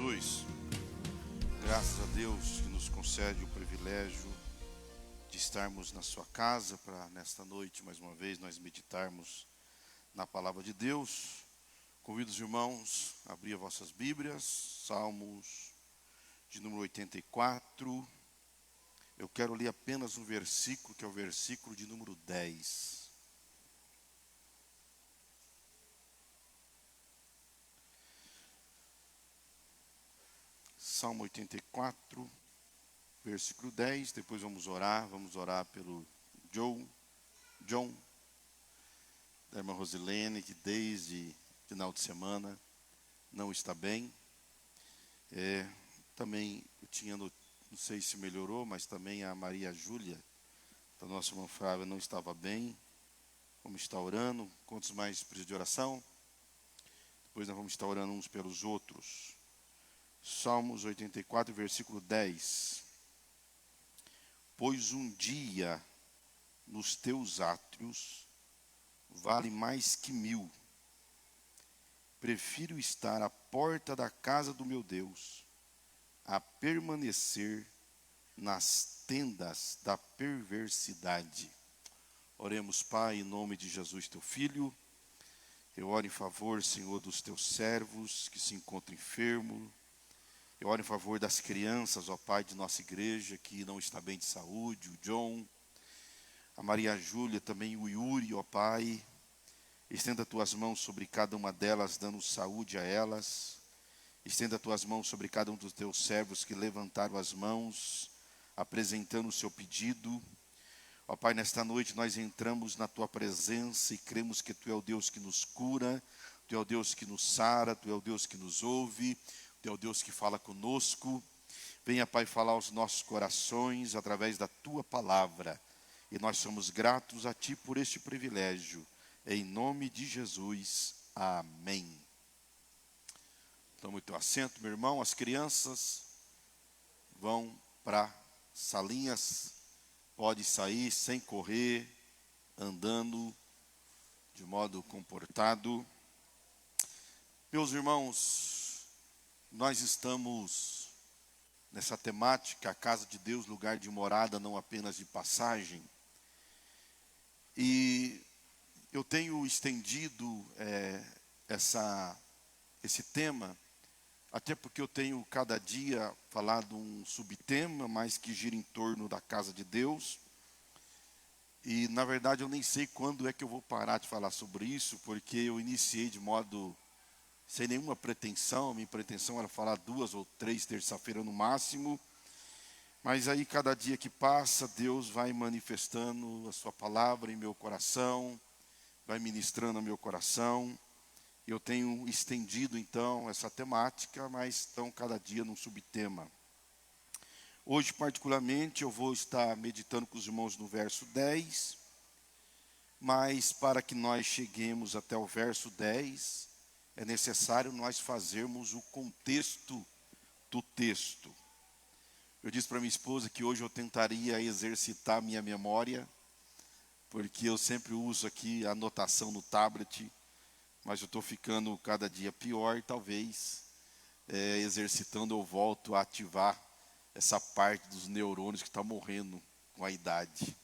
Jesus, graças a Deus que nos concede o privilégio de estarmos na sua casa para nesta noite, mais uma vez, nós meditarmos na palavra de Deus. Convido os irmãos a abrir vossas Bíblias, Salmos de número 84. Eu quero ler apenas um versículo, que é o versículo de número 10. Salmo 84, versículo 10, depois vamos orar pelo John, da irmã Rosilene, que desde final de semana não está bem. Também eu tinha, não sei se melhorou, mas também a Maria Júlia, da nossa irmã Flávia, não estava bem. Vamos estar orando. Quantos mais precisam de oração? Depois nós vamos estar orando uns pelos outros. Salmos 84, versículo 10. Pois um dia nos teus átrios vale mais que 1000. Prefiro estar à porta da casa do meu Deus, a permanecer nas tendas da perversidade. Oremos, Pai, em nome de Jesus, teu Filho. Eu oro em favor, Senhor, dos teus servos que se encontram enfermos. Eu oro em favor das crianças, ó Pai, de nossa igreja, que não está bem de saúde, o John, a Maria Júlia, também o Yuri, ó Pai. Estenda tuas mãos sobre cada uma delas, dando saúde a elas. Estenda tuas mãos sobre cada um dos teus servos que levantaram as mãos, apresentando o seu pedido. Ó Pai, nesta noite nós entramos na tua presença e cremos que tu é o Deus que nos cura, tu é o Deus que nos sara, tu é o Deus que nos ouve, tu é o Deus que fala conosco. Venha, Pai, falar aos nossos corações através da tua palavra. E nós somos gratos a ti por este privilégio. Em nome de Jesus. Amém. Tome o teu assento, meu irmão. As crianças vão para salinhas. Pode sair sem correr, andando de modo comportado. Meus irmãos, nós estamos nessa temática, a casa de Deus, lugar de morada, não apenas de passagem. E eu tenho estendido esse tema, até porque eu tenho cada dia falado um subtema, mais que gira em torno da casa de Deus. E na verdade eu nem sei quando é que eu vou parar de falar sobre isso, porque eu iniciei de modo sem nenhuma pretensão. A minha pretensão era falar 2 ou 3 terça-feira no máximo. Mas aí cada dia que passa, Deus vai manifestando a sua palavra em meu coração, vai ministrando ao meu coração. Eu tenho estendido então essa temática, mas estão cada dia num subtema. Hoje particularmente eu vou estar meditando com os irmãos no verso 10. Mas para que nós cheguemos até o verso 10, é necessário nós fazermos o contexto do texto. Eu disse para minha esposa que hoje eu tentaria exercitar minha memória, porque eu sempre uso aqui a anotação no tablet, mas eu estou ficando cada dia pior. Talvez exercitando eu volto a ativar essa parte dos neurônios que está morrendo com a idade.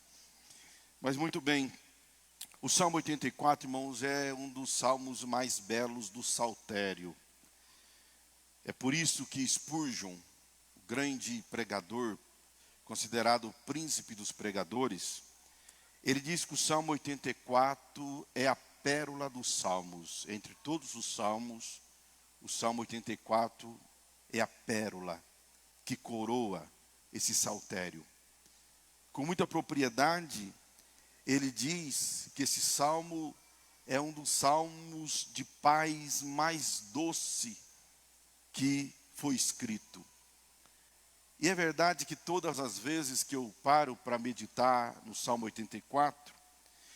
Mas muito bem. O Salmo 84, irmãos, é um dos salmos mais belos do saltério. É por isso que Spurgeon, o grande pregador, considerado o príncipe dos pregadores, ele diz que o Salmo 84 é a pérola dos salmos. Entre todos os salmos, o Salmo 84 é a pérola que coroa esse saltério. Com muita propriedade, ele diz que esse salmo é um dos salmos de paz mais doce que foi escrito. E é verdade que todas as vezes que eu paro para meditar no Salmo 84,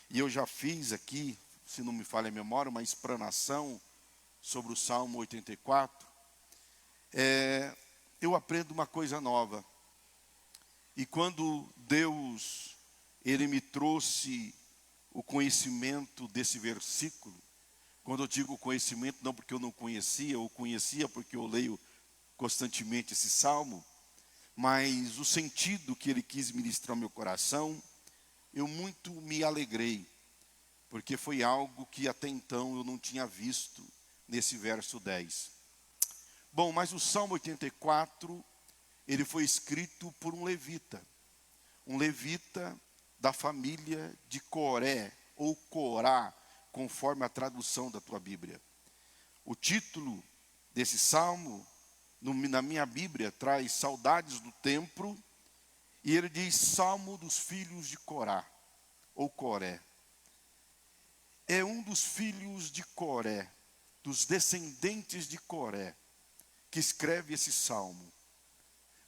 e eu já fiz aqui, se não me falha a memória, uma explanação sobre o Salmo 84, eu aprendo uma coisa nova. E quando Deus ele me trouxe o conhecimento desse versículo. Quando eu digo conhecimento, não porque eu não conhecia, eu conhecia porque eu leio constantemente esse salmo, mas o sentido que ele quis ministrar ao meu coração, eu muito me alegrei, porque foi algo que até então eu não tinha visto nesse verso 10. Bom, mas o Salmo 84, ele foi escrito por um levita da família de Coré, ou Corá, conforme a tradução da tua Bíblia. O título desse salmo, na minha Bíblia, traz saudades do templo, e ele diz Salmo dos filhos de Corá, ou Coré. É um dos filhos de Coré, dos descendentes de Coré, que escreve esse salmo.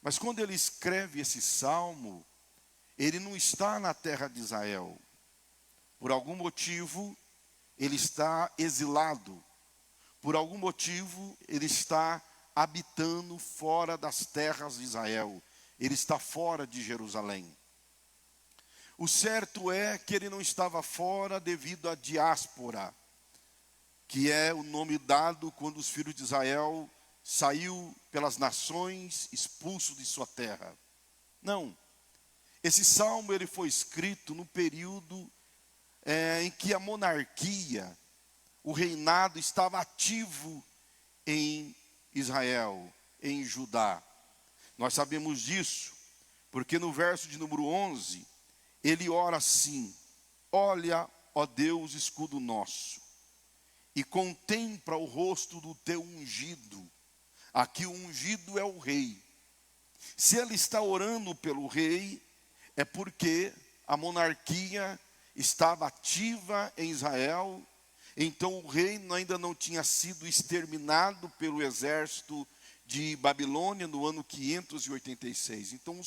Mas quando ele escreve esse salmo, ele não está na terra de Israel. Por algum motivo, ele está exilado. Por algum motivo, ele está habitando fora das terras de Israel. Ele está fora de Jerusalém. O certo é que ele não estava fora devido à diáspora, que é o nome dado quando os filhos de Israel saiu pelas nações expulso de sua terra. Não. Esse salmo ele foi escrito no período em que a monarquia, o reinado estava ativo em Israel, em Judá. Nós sabemos disso, porque no verso de número 11, ele ora assim: olha, ó Deus, escudo nosso, e contempla o rosto do teu ungido. Aqui o ungido é o rei. Se ele está orando pelo rei, é porque a monarquia estava ativa em Israel, então o reino ainda não tinha sido exterminado pelo exército de Babilônia no ano 586. Então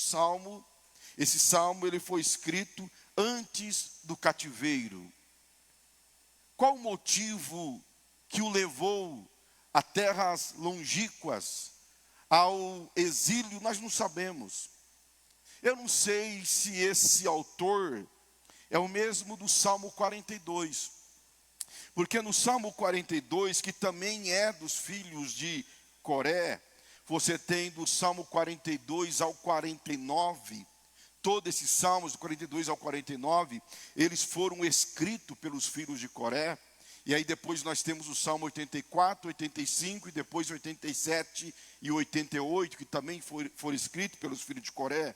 esse salmo ele foi escrito antes do cativeiro. Qual o motivo que o levou a terras longínquas, ao exílio? Nós não sabemos. Eu não sei se esse autor é o mesmo do Salmo 42. Porque no Salmo 42, que também é dos filhos de Coré, você tem do Salmo 42 ao 49, todos esses salmos, do 42 ao 49, eles foram escritos pelos filhos de Coré. E aí depois nós temos o Salmo 84, 85 e depois 87 e 88, que também foram escritos pelos filhos de Coré.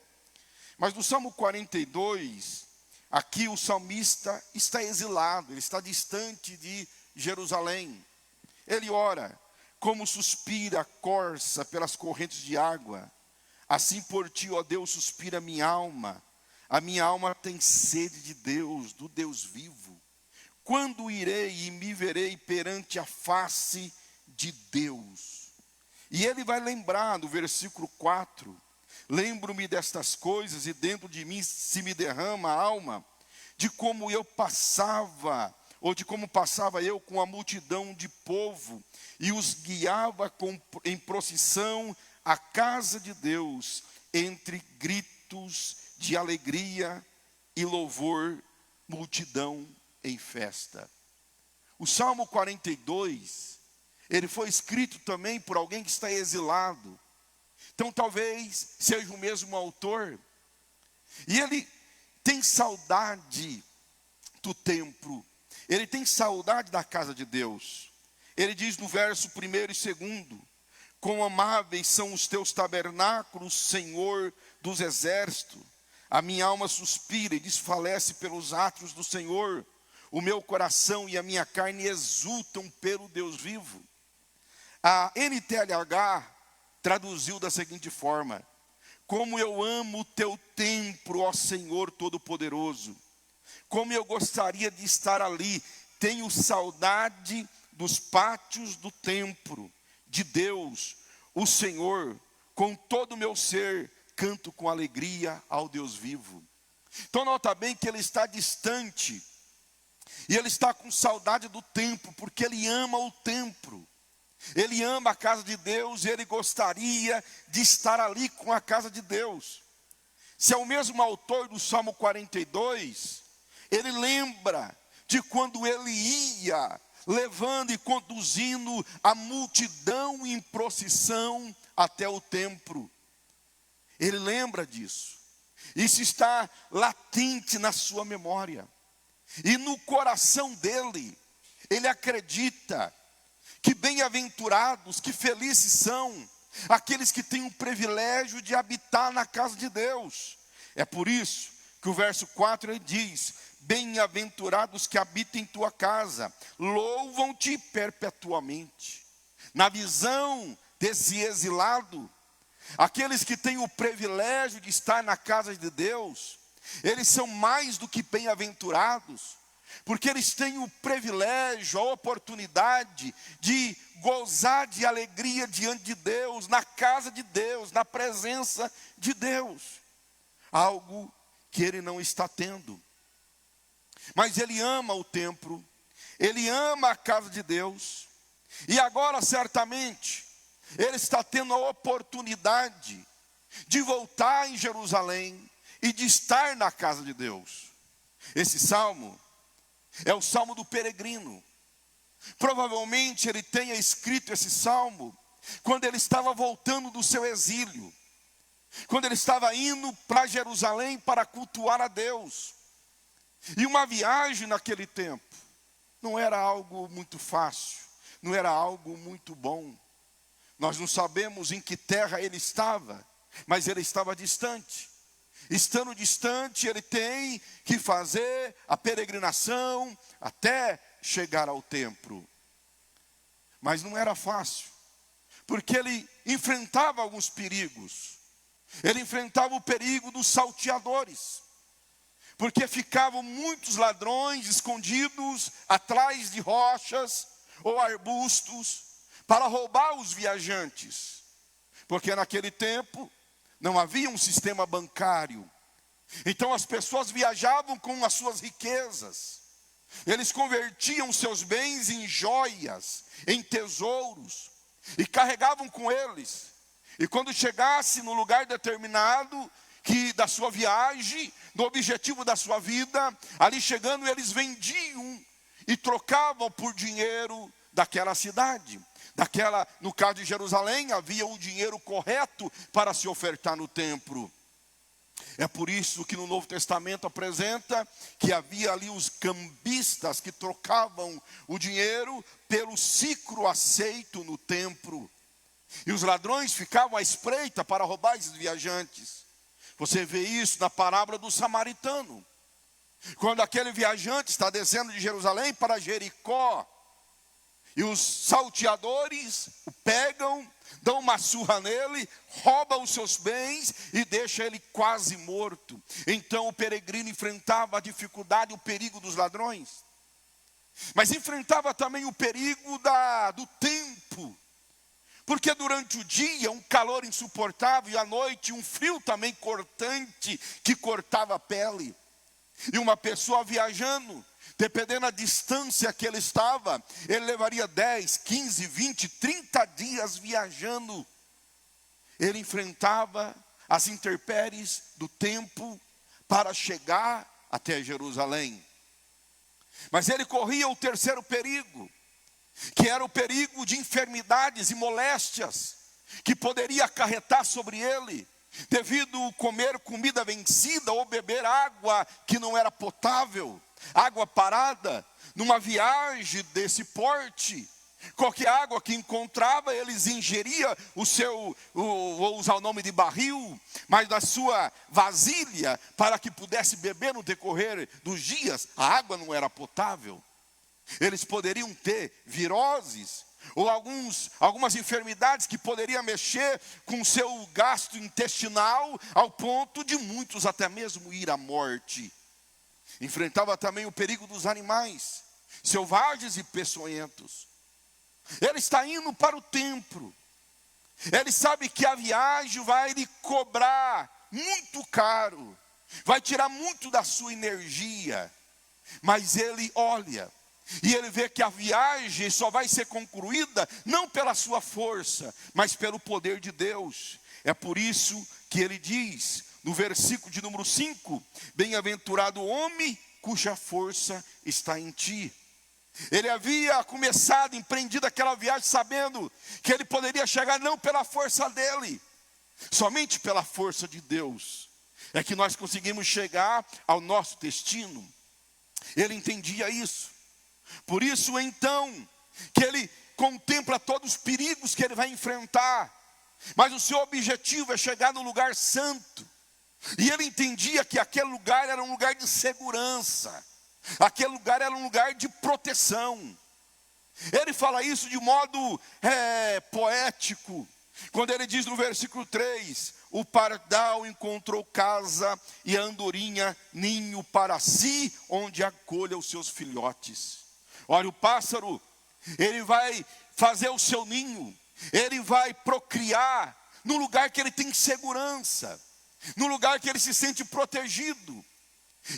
Mas no Salmo 42, aqui o salmista está exilado, ele está distante de Jerusalém. Ele ora: como suspira a corça pelas correntes de água, assim por ti, ó Deus, suspira a minha alma tem sede de Deus, do Deus vivo. Quando irei e me verei perante a face de Deus? E ele vai lembrar no versículo 4, lembro-me destas coisas e dentro de mim se me derrama a alma, de como eu passava, ou de como passava eu com a multidão de povo, e os guiava em procissão à casa de Deus, entre gritos de alegria e louvor, multidão em festa. O Salmo 42, ele foi escrito também por alguém que está exilado. Então talvez seja o mesmo autor. E ele tem saudade do templo. Ele tem saudade da casa de Deus. Ele diz no verso 1 e 2: quão amáveis são os teus tabernáculos, Senhor dos exércitos. A minha alma suspira e desfalece pelos átrios do Senhor. O meu coração e a minha carne exultam pelo Deus vivo. A NTLH traduziu da seguinte forma: como eu amo o teu templo, ó Senhor Todo-Poderoso. Como eu gostaria de estar ali. Tenho saudade dos pátios do templo de Deus, o Senhor. Com todo o meu ser, canto com alegria ao Deus vivo. Então nota bem que ele está distante. E ele está com saudade do templo, porque ele ama o templo. Ele ama a casa de Deus e ele gostaria de estar ali com a casa de Deus. Se é o mesmo autor do Salmo 42, ele lembra de quando ele ia levando e conduzindo a multidão em procissão até o templo. Ele lembra disso. Isso está latente na sua memória. E no coração dele, ele acredita que bem-aventurados, que felizes são aqueles que têm o privilégio de habitar na casa de Deus. É por isso que o verso 4 ele diz: bem-aventurados que habitam em tua casa, louvam-te perpetuamente. Na visão desse exilado, aqueles que têm o privilégio de estar na casa de Deus, eles são mais do que bem-aventurados, porque eles têm o privilégio, a oportunidade de gozar de alegria diante de Deus, na casa de Deus, na presença de Deus. Algo que ele não está tendo. Mas ele ama o templo, ele ama a casa de Deus, e agora certamente ele está tendo a oportunidade de voltar em Jerusalém e de estar na casa de Deus. Esse salmo é o salmo do peregrino. Provavelmente ele tenha escrito esse salmo quando ele estava voltando do seu exílio, quando ele estava indo para Jerusalém para cultuar a Deus. E uma viagem naquele tempo não era algo muito fácil, não era algo muito bom. Nós não sabemos em que terra ele estava, mas ele estava distante. Estando distante, ele tem que fazer a peregrinação até chegar ao templo. Mas não era fácil, porque ele enfrentava alguns perigos. Ele enfrentava o perigo dos salteadores, porque ficavam muitos ladrões escondidos atrás de rochas ou arbustos para roubar os viajantes. Porque naquele tempo não havia um sistema bancário. Então as pessoas viajavam com as suas riquezas. Eles convertiam seus bens em joias, em tesouros, e carregavam com eles. E quando chegasse no lugar determinado da sua viagem, no objetivo da sua vida, ali chegando eles vendiam e trocavam por dinheiro daquela cidade. No caso de Jerusalém, havia o dinheiro correto para se ofertar no templo. É por isso que no Novo Testamento apresenta que havia ali os cambistas que trocavam o dinheiro pelo sicro aceito no templo. E os ladrões ficavam à espreita para roubar esses viajantes. Você vê isso na parábola do samaritano. Quando aquele viajante está descendo de Jerusalém para Jericó, e os salteadores o pegam, dão uma surra nele, roubam os seus bens e deixam ele quase morto. Então o peregrino enfrentava a dificuldade, o perigo dos ladrões. Mas enfrentava também o perigo do tempo. Porque durante o dia um calor insuportável e à noite um frio também cortante que cortava a pele. E uma pessoa viajando, dependendo da distância que ele estava, ele levaria 10, 15, 20, 30 dias viajando. Ele enfrentava as intempéries do tempo para chegar até Jerusalém. Mas ele corria o terceiro perigo, que era o perigo de enfermidades e moléstias, que poderia acarretar sobre ele, devido a comer comida vencida ou beber água que não era potável. Água parada, numa viagem desse porte, qualquer água que encontrava, eles ingeriam vou usar o nome de barril, mas da sua vasilha, para que pudesse beber no decorrer dos dias. A água não era potável. Eles poderiam ter viroses, ou algumas enfermidades que poderiam mexer com o seu gasto intestinal, ao ponto de muitos até mesmo ir à morte. Enfrentava também o perigo dos animais, selvagens e peçonhentos. Ele está indo para o templo. Ele sabe que a viagem vai lhe cobrar muito caro, vai tirar muito da sua energia. Mas ele olha e ele vê que a viagem só vai ser concluída não pela sua força, mas pelo poder de Deus. É por isso que ele diz, no versículo de número 5, bem-aventurado o homem cuja força está em ti. Ele havia começado, empreendido aquela viagem, sabendo que ele poderia chegar não pela força dele, somente pela força de Deus, é que nós conseguimos chegar ao nosso destino. Ele entendia isso. Por isso então, que ele contempla todos os perigos que ele vai enfrentar, mas o seu objetivo é chegar no lugar santo. E ele entendia que aquele lugar era um lugar de segurança, aquele lugar era um lugar de proteção. Ele fala isso de modo poético, quando ele diz no versículo 3: o pardal encontrou casa e a andorinha ninho para si, onde acolha os seus filhotes. Olha, o pássaro, ele vai fazer o seu ninho, ele vai procriar no lugar que ele tem segurança, no lugar que ele se sente protegido.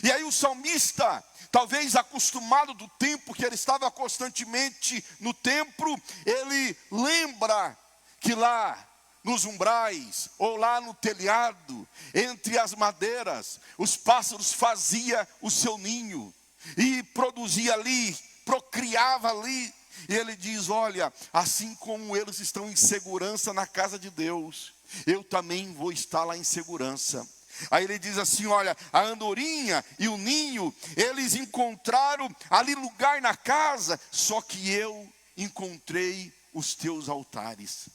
E aí o salmista, talvez acostumado do tempo que ele estava constantemente no templo, ele lembra que lá nos umbrais, ou lá no telhado, entre as madeiras, os pássaros faziam o seu ninho, e produzia ali, procriava ali. E ele diz: olha, assim como eles estão em segurança na casa de Deus, eu também vou estar lá em segurança. Aí ele diz assim: olha, a andorinha e o ninho, eles encontraram ali lugar na casa, só que eu encontrei os teus altares.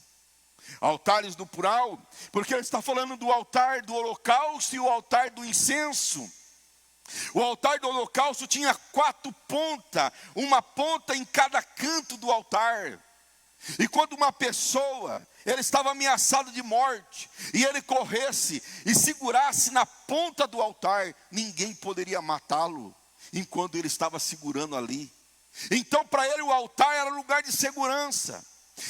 Altares no plural, porque ele está falando do altar do holocausto e o altar do incenso. O altar do holocausto tinha 4 pontas, uma ponta em cada canto do altar. E quando uma pessoa, ele estava ameaçado de morte, e ele corresse e segurasse na ponta do altar, ninguém poderia matá-lo, enquanto ele estava segurando ali. Então para ele o altar era lugar de segurança.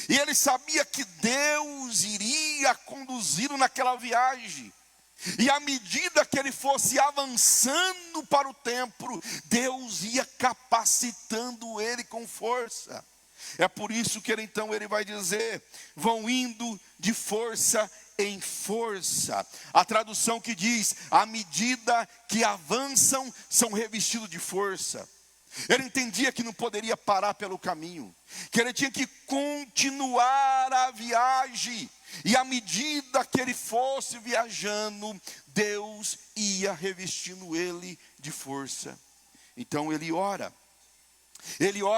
E ele sabia que Deus iria conduzi-lo naquela viagem. E à medida que ele fosse avançando para o templo, Deus ia capacitando ele com força. É por isso que ele vai dizer: vão indo de força em força. A tradução que diz: à medida que avançam, são revestidos de força. Ele entendia que não poderia parar pelo caminho, que ele tinha que continuar a viagem. E à medida que ele fosse viajando, Deus ia revestindo ele de força. Então ele ora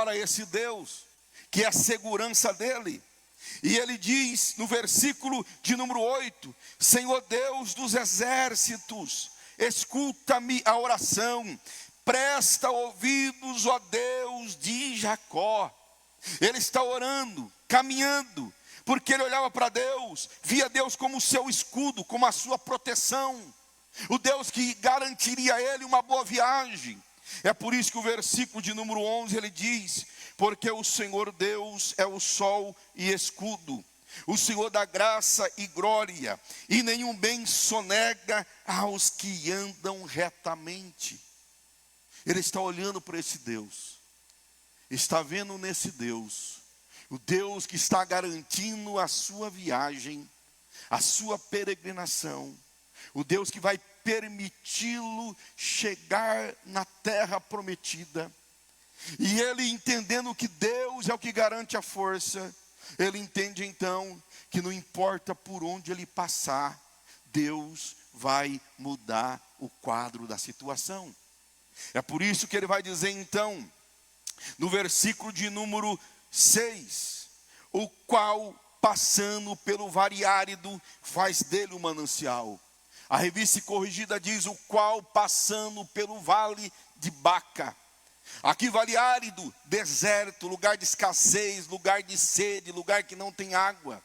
a esse Deus, que é a segurança dele. E ele diz no versículo de número 8: Senhor Deus dos exércitos, escuta-me a oração, presta ouvidos, ó Deus de Jacó. Ele está orando, caminhando, porque ele olhava para Deus, via Deus como o seu escudo, como a sua proteção, o Deus que garantiria a ele uma boa viagem. É por isso que o versículo de número 11 ele diz: porque o Senhor Deus é o sol e escudo, o Senhor dá graça e glória, e nenhum bem sonega aos que andam retamente. Ele está olhando para esse Deus, está vendo nesse Deus, o Deus que está garantindo a sua viagem, a sua peregrinação, o Deus que vai permiti-lo chegar na terra prometida. E ele, entendendo que Deus é o que garante a força, ele entende então que não importa por onde ele passar, Deus vai mudar o quadro da situação. É por isso que ele vai dizer então, no versículo de número 6, o qual passando pelo vale árido faz dele um manancial. A revista corrigida diz: o qual passando pelo vale de Baca. Aqui vale árido, deserto, lugar de escassez, lugar de sede, lugar que não tem água.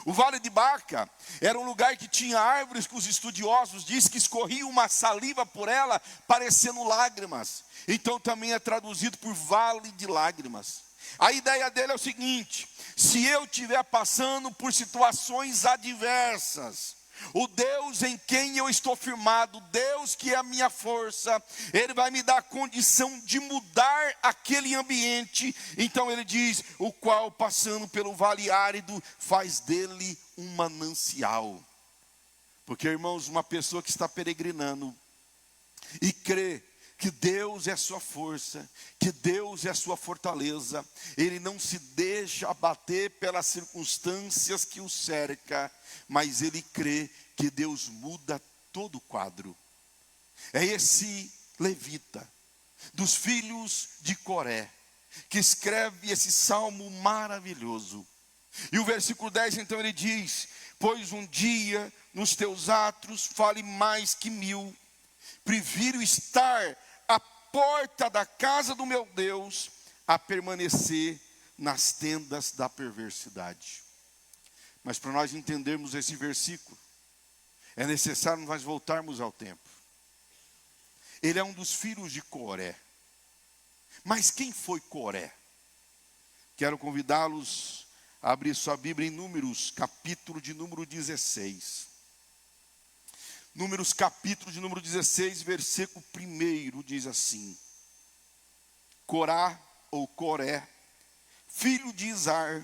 O vale de Baca era um lugar que tinha árvores que os estudiosos dizem que escorria uma saliva por ela, parecendo lágrimas. Então também é traduzido por vale de lágrimas. A ideia dele é o seguinte: se eu estiver passando por situações adversas, o Deus em quem eu estou firmado, Deus que é a minha força, Ele vai me dar a condição de mudar aquele ambiente. Então ele diz: o qual passando pelo vale árido faz dele um manancial. Porque, irmãos, uma pessoa que está peregrinando e crê que Deus é sua força, que Deus é sua fortaleza. Ele não se deixa abater pelas circunstâncias que o cerca, mas ele crê que Deus muda todo o quadro. É esse levita, dos filhos de Coré, que escreve esse salmo maravilhoso. E o versículo 10 então ele diz: pois um dia nos teus atos fale mais que 1000, prefiro estar à porta da casa do meu Deus, a permanecer nas tendas da perversidade. Mas para nós entendermos esse versículo, é necessário nós voltarmos ao tempo. Ele é um dos filhos de Coré. Mas quem foi Coré? Quero convidá-los a abrir sua Bíblia em Números, capítulo de número 16. Números, capítulo de número 16, versículo 1, diz assim: Corá, ou Coré, filho de Izar,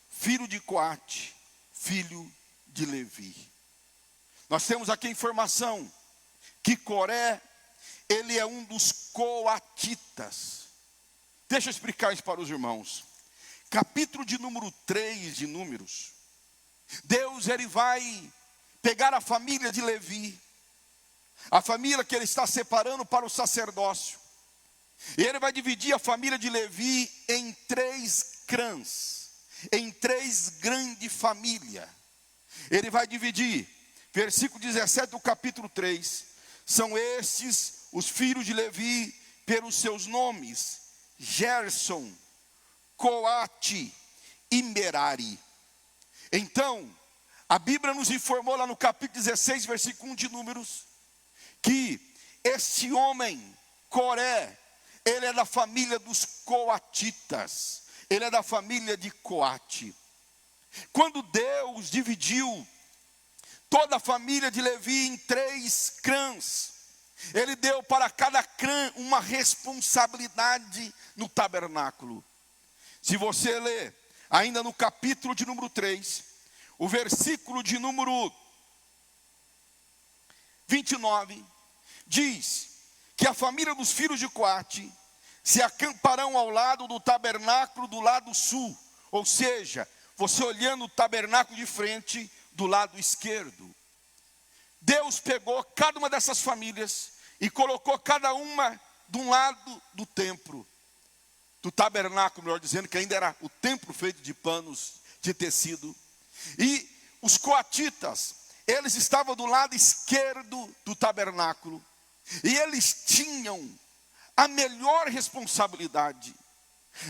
filho de Coate, filho de Levi. Nós temos aqui a informação que Coré, ele é um dos coatitas. Deixa eu explicar isso para os irmãos. Capítulo de número 3 de Números, Deus ele vai pegar a família de Levi, a família que ele está separando para o sacerdócio, e ele vai dividir a família de Levi em 3 clãs, em 3 grandes famílias. Ele vai dividir, versículo 17 do capítulo 3, são estes os filhos de Levi pelos seus nomes: Gerson, Coate e Merari. Então, a Bíblia nos informou lá no capítulo 16, versículo 1 de Números, que este homem, Coré, ele é da família dos coatitas, ele é da família de Coate. Quando Deus dividiu toda a família de Levi em 3 clãs, ele deu para cada clã uma responsabilidade no tabernáculo. Se você ler ainda no capítulo de número 3, o versículo de número 29, diz que a família dos filhos de Coate se acamparão ao lado do tabernáculo do lado sul. Ou seja, você olhando o tabernáculo de frente, do lado esquerdo. Deus pegou cada uma dessas famílias e colocou cada uma de um lado do templo, do tabernáculo, melhor dizendo, que ainda era o templo feito de panos de tecido. E os coatitas, eles estavam do lado esquerdo do tabernáculo, e eles tinham a melhor responsabilidade,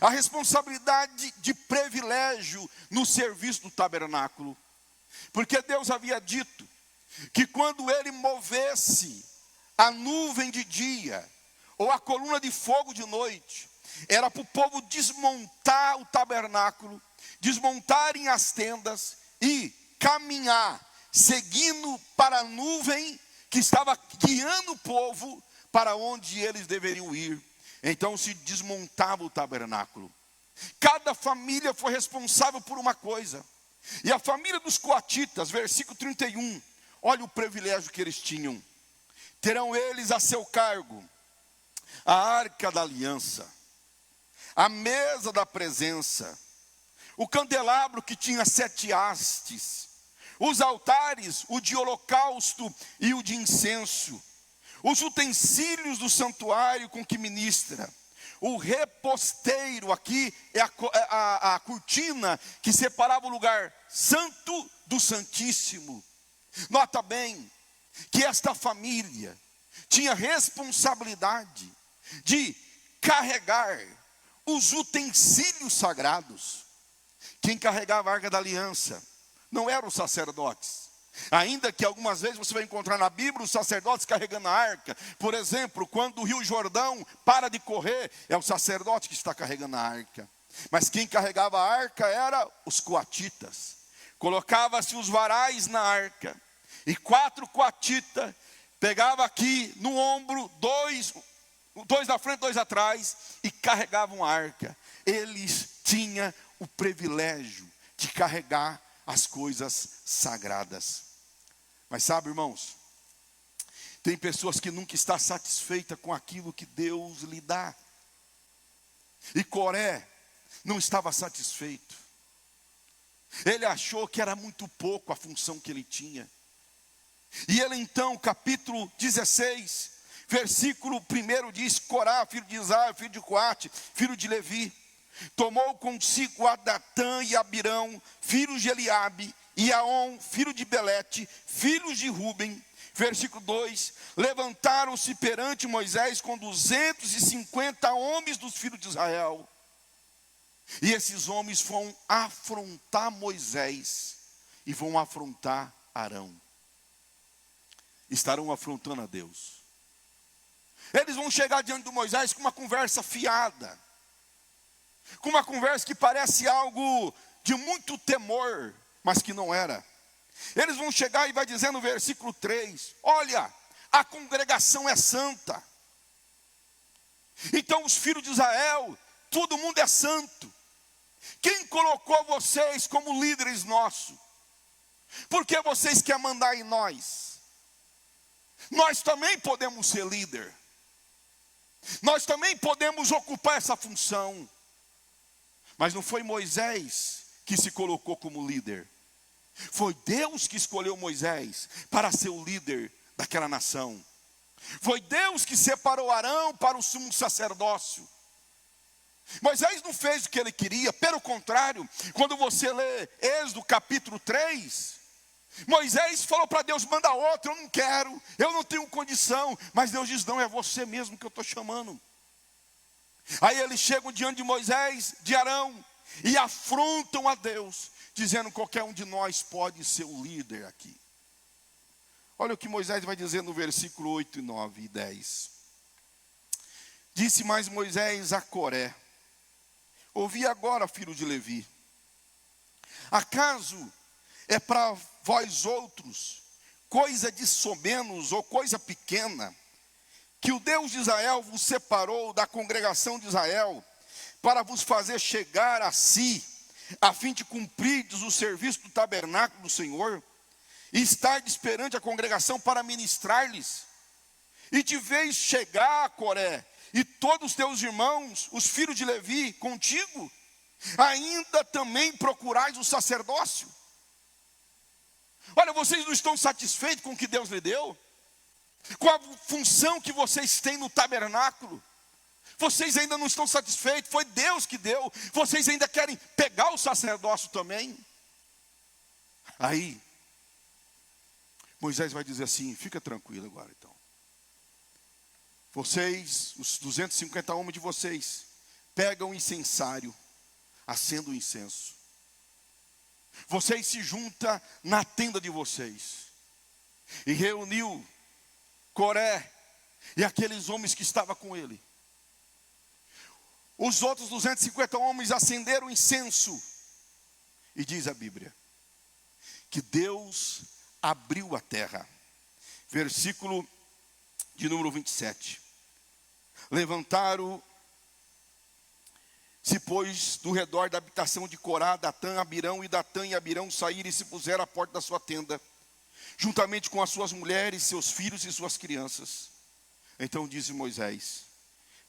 a responsabilidade de privilégio no serviço do tabernáculo, porque Deus havia dito que quando ele movesse a nuvem de dia, ou a coluna de fogo de noite, era para o povo desmontar o tabernáculo, desmontarem as tendas e caminhar, seguindo para a nuvem que estava guiando o povo para onde eles deveriam ir. Então se desmontava o tabernáculo. Cada família foi responsável por uma coisa. E a família dos coatitas, versículo 31, olha o privilégio que eles tinham. Terão eles a seu cargo a arca da aliança, a mesa da presença, o candelabro que tinha 7 hastes, os altares, o de holocausto e o de incenso, os utensílios do santuário com que ministra, o reposteiro, aqui é a cortina que separava o lugar santo do santíssimo. Nota bem que esta família tinha responsabilidade de carregar os utensílios sagrados. Quem carregava a arca da aliança não eram os sacerdotes, ainda que algumas vezes você vai encontrar na Bíblia os sacerdotes carregando a arca. Por exemplo, quando o rio Jordão para de correr, é o sacerdote que está carregando a arca. Mas quem carregava a arca era os coatitas. Colocava-se os varais na arca, e 4 coatitas pegava aqui no ombro, dois na frente, 2 atrás, e carregavam a arca. Eles tinham o privilégio de carregar as coisas sagradas. Mas sabe, irmãos, Tem pessoas que nunca estão satisfeitas com aquilo que Deus lhe dá. E Coré não estava satisfeito. Ele achou que era muito pouco a função que ele tinha. E ele então, capítulo 16, versículo 1 diz: Corá, filho de Isaia, filho de Coate, filho de Levi, tomou consigo a Datã e Abirão, filhos de Eliabe, e Aon, filho de Belete, filhos de Ruben. Versículo 2, levantaram-se perante Moisés com 250 homens dos filhos de Israel. E esses homens vão afrontar Moisés e vão afrontar Arão. Estarão afrontando a Deus. Eles vão chegar diante de Moisés com uma conversa fiada, com uma conversa que parece algo de muito temor, mas que não era. Eles vão chegar e vai dizer no versículo 3, olha, a congregação é santa. Então os filhos de Israel, todo mundo é santo. Quem colocou vocês como líderes nossos? Por que vocês querem mandar em nós? Nós também podemos ser líder. Nós também podemos ocupar essa função. Mas não foi Moisés que se colocou como líder. Foi Deus que escolheu Moisés para ser o líder daquela nação. Foi Deus que separou Arão para o sumo sacerdócio. Moisés não fez o que ele queria, pelo contrário, quando você lê Êxodo capítulo 3, Moisés falou para Deus: manda outro, eu não quero, eu não tenho condição. Mas Deus diz: não, é você mesmo que eu estou chamando. Aí eles chegam diante de Moisés, de Arão, e afrontam a Deus, dizendo: qualquer um de nós pode ser o líder aqui. Olha o que Moisés vai dizer no versículo 8, 9 e 10. Disse mais Moisés a Coré: ouvi agora, filho de Levi, acaso é para vós outros coisa de somenos ou coisa pequena, que o Deus de Israel vos separou da congregação de Israel, para vos fazer chegar a si, a fim de cumprirdes o serviço do tabernáculo do Senhor, e estardes perante a congregação para ministrar-lhes? E te veis chegar, Coré, e todos os teus irmãos, os filhos de Levi, contigo, ainda também procurais o sacerdócio? Olha, vocês não estão satisfeitos com o que Deus lhe deu? Com a função que vocês têm no tabernáculo? Vocês ainda não estão satisfeitos? Foi Deus que deu. Vocês ainda querem pegar o sacerdócio também? Aí Moisés vai dizer assim: fica tranquilo agora então. Vocês, os 250 homens de vocês, pegam o incensário, acendam o incenso. Vocês se juntam na tenda de vocês. E reuniu Coré e aqueles homens que estavam com ele. Os outros 250 homens acenderam incenso. E diz a Bíblia que Deus abriu a terra. Versículo de número 27. Levantaram-se, pois, do redor da habitação de Corá, Datã, Abirão, e Datã e Abirão saíram e se puseram à porta da sua tenda, juntamente com as suas mulheres, seus filhos e suas crianças. Então disse Moisés: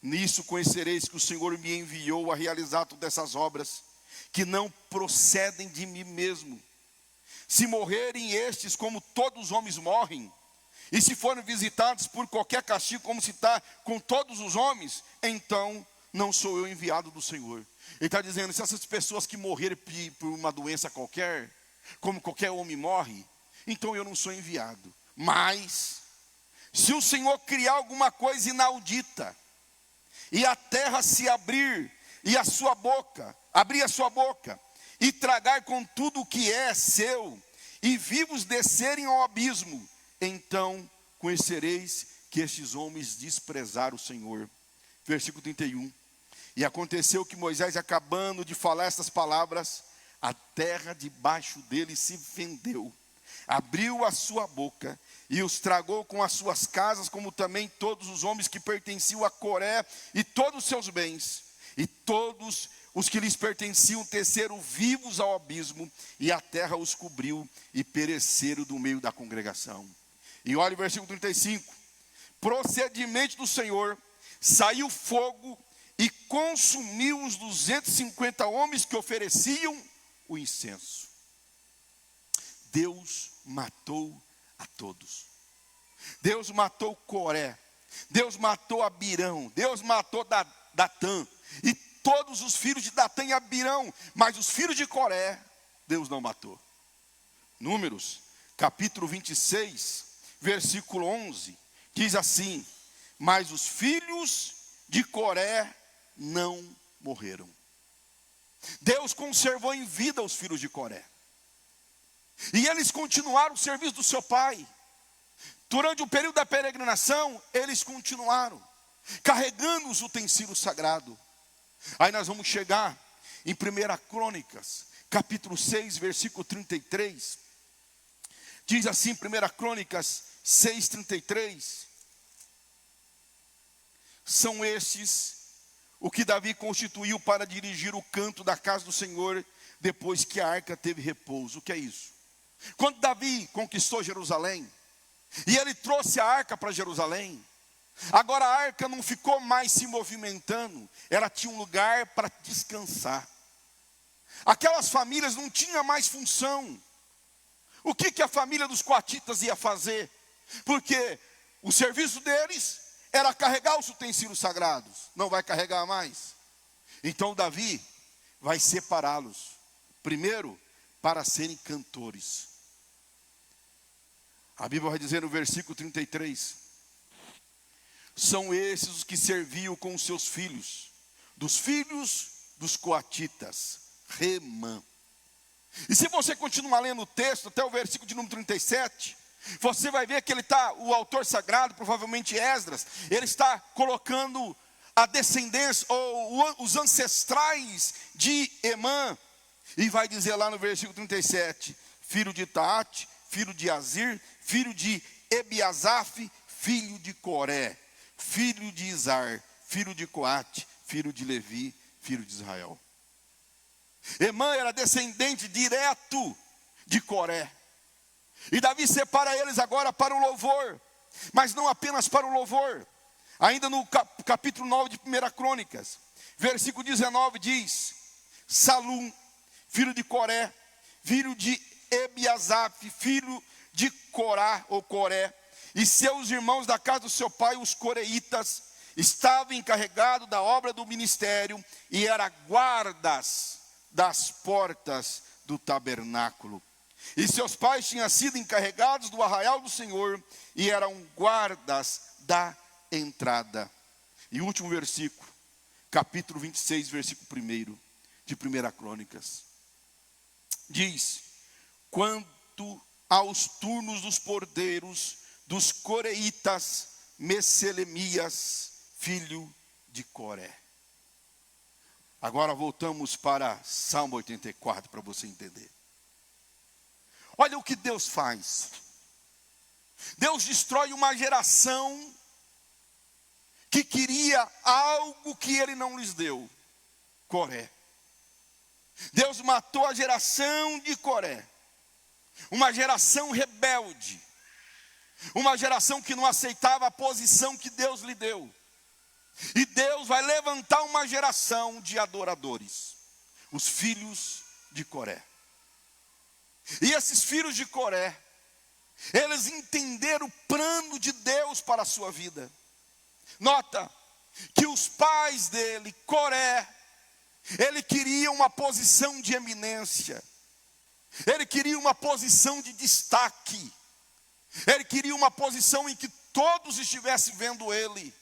nisso conhecereis que o Senhor me enviou a realizar todas essas obras, que não procedem de mim mesmo. Se morrerem estes como todos os homens morrem, e se forem visitados por qualquer castigo, como se está com todos os homens, então não sou eu enviado do Senhor. Ele está dizendo: se essas pessoas que morrerem por uma doença qualquer, como qualquer homem morre, então eu não sou enviado. Mas se o Senhor criar alguma coisa inaudita, e a terra se abrir, e a sua boca, abrir a sua boca, e tragar com tudo o que é seu, e vivos descerem ao abismo, então conhecereis que estes homens desprezaram o Senhor. Versículo 31. E aconteceu que Moisés, acabando de falar estas palavras, a terra debaixo dele se fendeu, abriu a sua boca e os tragou com as suas casas, como também todos os homens que pertenciam a Coré e todos os seus bens. E todos os que lhes pertenciam desceram vivos ao abismo, e a terra os cobriu e pereceram do meio da congregação. E olha o versículo 35. procedimento do Senhor, saiu fogo e consumiu os 250 homens que ofereciam o incenso. Deus matou a todos. Deus matou Coré, Deus matou Abirão, Deus matou Datã, e todos os filhos de Datã e Abirão, mas os filhos de Coré, Deus não matou. Números, capítulo 26, versículo 11, diz assim: mas os filhos de Coré não morreram. Deus conservou em vida os filhos de Coré, e eles continuaram o serviço do seu pai. Durante o período da peregrinação, eles continuaram carregando os utensílios sagrados. Aí nós vamos chegar em 1 Crônicas, capítulo 6, versículo 33. Diz assim, 1 Crônicas 6, 33. São estes o que Davi constituiu para dirigir o canto da casa do Senhor, depois que a arca teve repouso. O que é isso? Quando Davi conquistou Jerusalém, e ele trouxe a arca para Jerusalém, agora a arca não ficou mais se movimentando, ela tinha um lugar para descansar. Aquelas famílias não tinham mais função. O que a família dos coatitas ia fazer? Porque o serviço deles era carregar os utensílios sagrados. Não vai carregar mais. Então Davi vai separá-los. Primeiro, para serem cantores. A Bíblia vai dizer no versículo 33: são esses os que serviam com os seus filhos, dos filhos dos coatitas, Remã. E se você continuar lendo o texto, até o versículo de número 37, você vai ver que o autor sagrado, provavelmente Esdras, ele está colocando a descendência, ou os ancestrais de Emã, e vai dizer lá no versículo 37, filho de Taate, filho de Azir, filho de Ebiasaf, filho de Coré, filho de Izar, filho de Coate, filho de Levi, filho de Israel. Emã era descendente direto de Coré. E Davi separa eles agora para o louvor, mas não apenas para o louvor. Ainda no capítulo 9 de 1 Crônicas, versículo 19 diz: Salum, filho de Coré, filho de Ebiasaf, filho de Corá ou Coré, e seus irmãos da casa do seu pai, os coreitas, estavam encarregados da obra do ministério e eram guardas das portas do tabernáculo. E seus pais tinham sido encarregados do arraial do Senhor e eram guardas da entrada. E o último versículo, capítulo 26, versículo 1 de 1 Crônicas, diz: quanto aos turnos dos pordeiros dos coreitas, Meselemias, filho de Coré. Agora voltamos para Salmo 84 para você entender. Olha o que Deus faz. Deus destrói uma geração que queria algo que Ele não lhes deu. Coré. Deus matou a geração de Coré. Uma geração rebelde. Uma geração que não aceitava a posição que Deus lhe deu. E Deus vai levantar uma geração de adoradores. Os filhos de Coré. E esses filhos de Coré, eles entenderam o plano de Deus para a sua vida. Nota que os pais dele, Coré, ele queria uma posição de eminência. Ele queria uma posição de destaque. Ele queria uma posição em que todos estivessem vendo ele.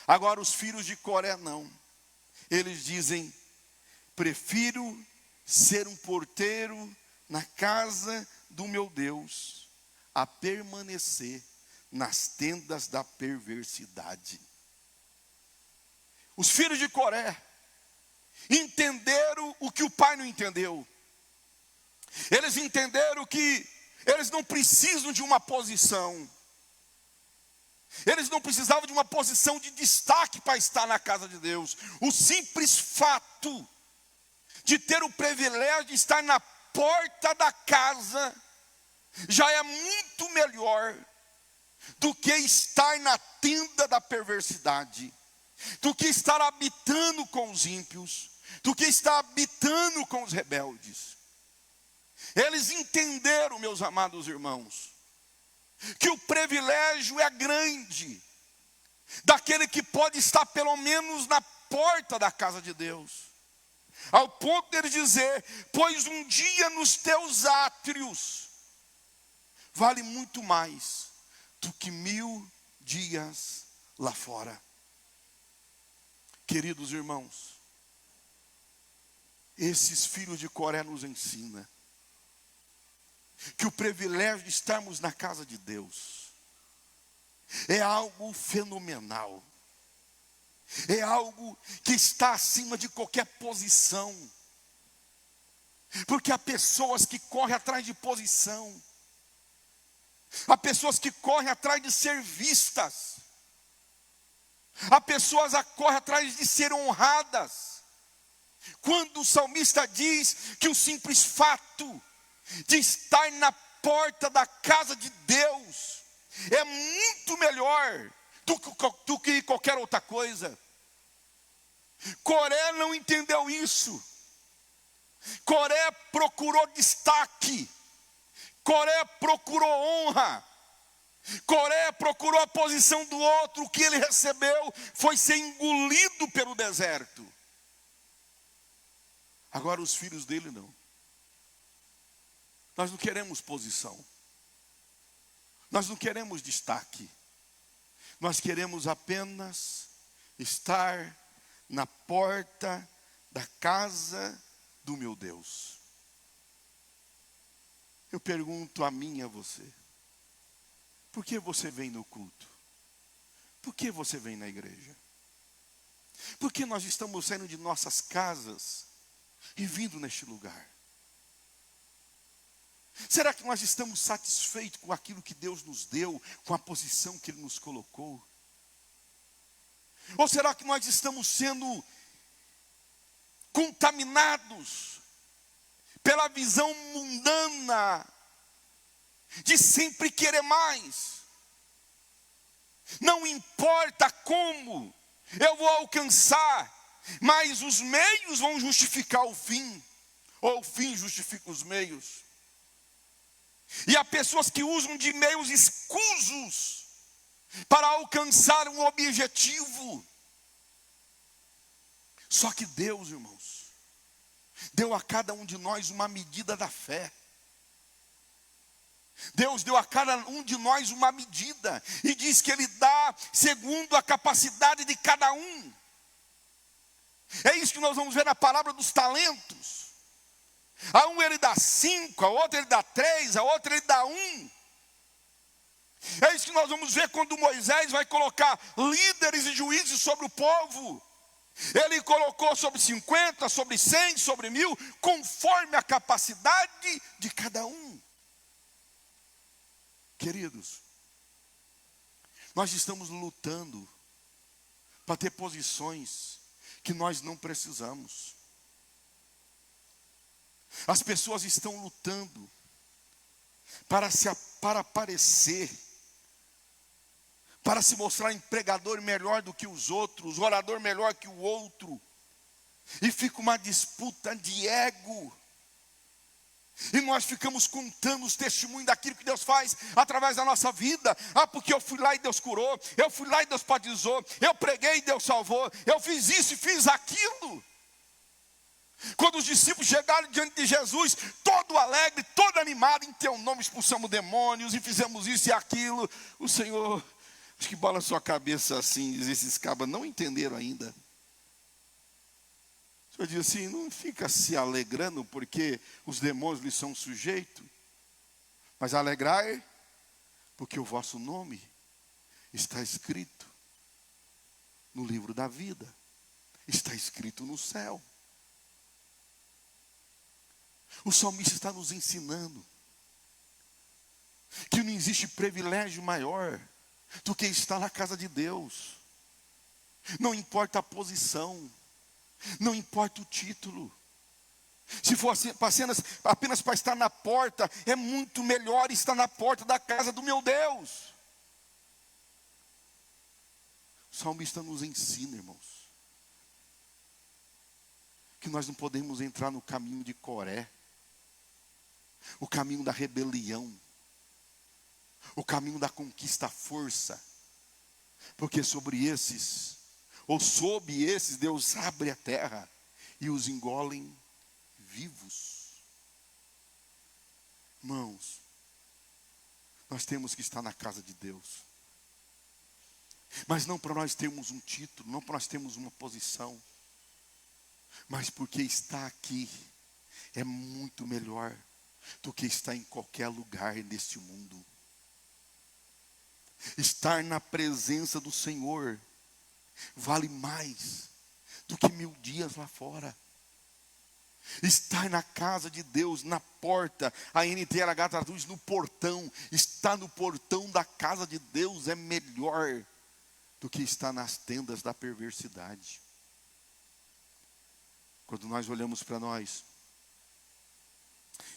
Agora os filhos de Coré não. Eles dizem: prefiro ser um porteiro na casa do meu Deus, a permanecer nas tendas da perversidade. Os filhos de Coré entenderam o que o pai não entendeu. Eles entenderam que eles não precisam de uma posição. Eles não precisavam de uma posição de destaque para estar na casa de Deus. O simples fato de ter o privilégio de estar na porta da casa já é muito melhor do que estar na tenda da perversidade, do que estar habitando com os ímpios, do que estar habitando com os rebeldes. Eles entenderam, meus amados irmãos, que o privilégio é grande daquele que pode estar pelo menos na porta da casa de Deus, ao ponto de ele dizer: pois um dia nos teus átrios vale muito mais do que 1000 dias lá fora. Queridos irmãos, esses filhos de Coré nos ensinam que o privilégio de estarmos na casa de Deus é algo fenomenal, é algo que está acima de qualquer posição, porque há pessoas que correm atrás de posição, há pessoas que correm atrás de ser vistas, há pessoas que correm atrás de ser honradas, quando o salmista diz que o simples fato de estar na porta da casa de Deus é muito melhor do que qualquer outra coisa. Coré não entendeu isso. Coré procurou destaque, Coré procurou honra, Coré procurou a posição do outro. O que ele recebeu foi ser engolido pelo deserto. Agora os filhos dele não. Nós não queremos posição, nós não queremos destaque, nós queremos apenas estar na porta da casa do meu Deus. Eu pergunto a mim e a você: por que você vem no culto? Por que você vem na igreja? Por que nós estamos saindo de nossas casas e vindo neste lugar? Será que nós estamos satisfeitos com aquilo que Deus nos deu, com a posição que Ele nos colocou? Ou será que nós estamos sendo contaminados pela visão mundana de sempre querer mais? Não importa como eu vou alcançar, mas os meios vão justificar o fim, ou o fim justifica os meios. E há pessoas que usam de meios escusos para alcançar um objetivo. Só que Deus, irmãos, deu a cada um de nós uma medida da fé. Deus deu a cada um de nós uma medida, e diz que Ele dá segundo a capacidade de cada um. É isso que nós vamos ver na palavra dos talentos. A um ele dá 5, a outro ele dá 3, a outro ele dá 1. É isso que nós vamos ver quando Moisés vai colocar líderes e juízes sobre o povo. Ele colocou sobre 50, sobre 100, sobre 1000, conforme a capacidade de cada um. Queridos, nós estamos lutando para ter posições que nós não precisamos. As pessoas estão lutando para aparecer, para se mostrar empregador melhor do que os outros, orador melhor que o outro, e fica uma disputa de ego. E nós ficamos contando os testemunhos daquilo que Deus faz através da nossa vida. Ah, porque eu fui lá e Deus curou, eu fui lá e Deus batizou, eu preguei e Deus salvou, eu fiz isso e fiz aquilo. Quando os discípulos chegaram diante de Jesus, todo alegre, todo animado, em teu nome expulsamos demônios e fizemos isso e aquilo. O Senhor, acho que bola a sua cabeça assim, diz: esses cabas não entenderam ainda. O Senhor diz assim: não fica se alegrando porque os demônios lhes são sujeitos, mas alegrai porque o vosso nome está escrito no livro da vida, está escrito no céu. O salmista está nos ensinando que não existe privilégio maior do que estar na casa de Deus. Não importa a posição, não importa o título. Se for apenas para estar na porta, é muito melhor estar na porta da casa do meu Deus. O salmista nos ensina, irmãos, que nós não podemos entrar no caminho de Coré, o caminho da rebelião, o caminho da conquista à força, porque sobre esses, ou sob esses, Deus abre a terra e os engolem vivos. Irmãos, nós temos que estar na casa de Deus, mas não para nós termos um título, não para nós termos uma posição, mas porque estar aqui é muito melhor do que estar em qualquer lugar neste mundo. Estar na presença do Senhor vale mais do que 1000 dias lá fora. Estar na casa de Deus, na porta, a NTLH traduz no portão. Estar no portão da casa de Deus é melhor do que estar nas tendas da perversidade. Quando nós olhamos para nós,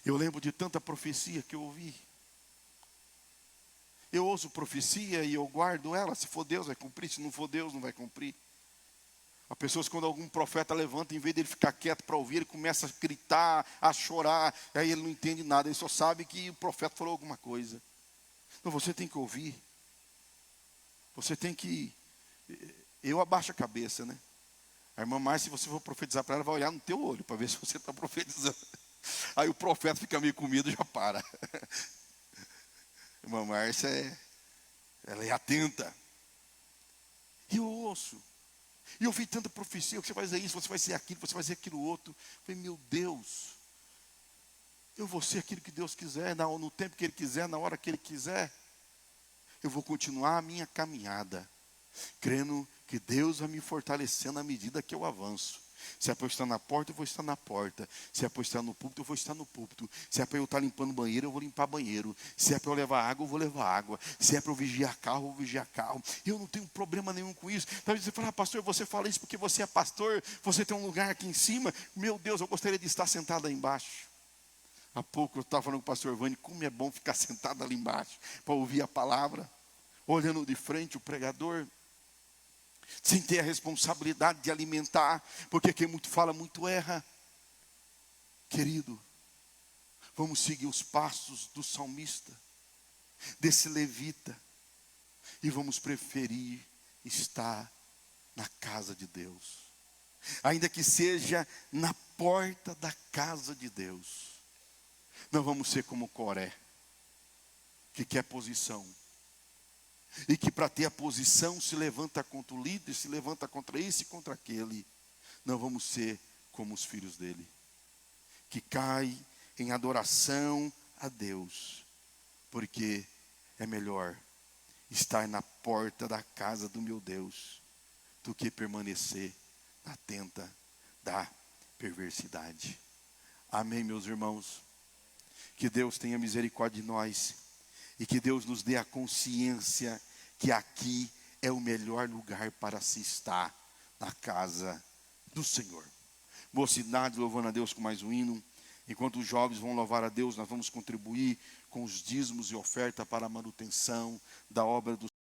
eu lembro de tanta profecia que eu ouvi. Eu ouço profecia e eu guardo ela. Se for Deus vai cumprir, se não for Deus não vai cumprir. Há pessoas, quando algum profeta levanta, em vez dele ficar quieto para ouvir, ele começa a gritar, a chorar, e aí ele não entende nada, ele só sabe que o profeta falou alguma coisa. Então você tem que ouvir. Você tem que... Eu abaixo a cabeça, né? A irmã Márcia, se você for profetizar para ela, vai olhar no teu olho, para ver se você está profetizando. Aí o profeta fica meio com medo e já para. A irmã Márcia, ela é atenta. E eu ouço. E eu vi tanta profecia, que você vai fazer isso, você vai ser aquilo, você vai ser aquilo outro. Eu falei, meu Deus, eu vou ser aquilo que Deus quiser, no tempo que Ele quiser, na hora que Ele quiser. Eu vou continuar a minha caminhada, crendo que Deus vai me fortalecendo à medida que eu avanço. Se é para eu estar na porta, eu vou estar na porta. Se é para eu estar no púlpito, eu vou estar no púlpito. Se é para eu estar limpando banheiro, eu vou limpar banheiro. Se é para eu levar água, eu vou levar água. Se é para eu vigiar carro, eu vou vigiar carro. Eu não tenho problema nenhum com isso. Talvez você fale, pastor, você fala isso porque você é pastor, você tem um lugar aqui em cima. Meu Deus, eu gostaria de estar sentado aí embaixo. Há pouco eu estava falando com o pastor Vani, como é bom ficar sentado ali embaixo, para ouvir a palavra, olhando de frente o pregador, sem ter a responsabilidade de alimentar, porque quem muito fala, muito erra. Querido, vamos seguir os passos do salmista, desse levita, e vamos preferir estar na casa de Deus, ainda que seja na porta da casa de Deus. Não vamos ser como Coré, que quer posição, e que para ter a posição se levanta contra o líder, se levanta contra esse e contra aquele. Não vamos ser como os filhos dele, que cai em adoração a Deus, porque é melhor estar na porta da casa do meu Deus, do que permanecer na tenda da perversidade. Amém, meus irmãos? Que Deus tenha misericórdia de nós, e que Deus nos dê a consciência que aqui é o melhor lugar para se estar, na casa do Senhor. Mocidade, louvando a Deus com mais um hino. Enquanto os jovens vão louvar a Deus, nós vamos contribuir com os dízimos e oferta para a manutenção da obra do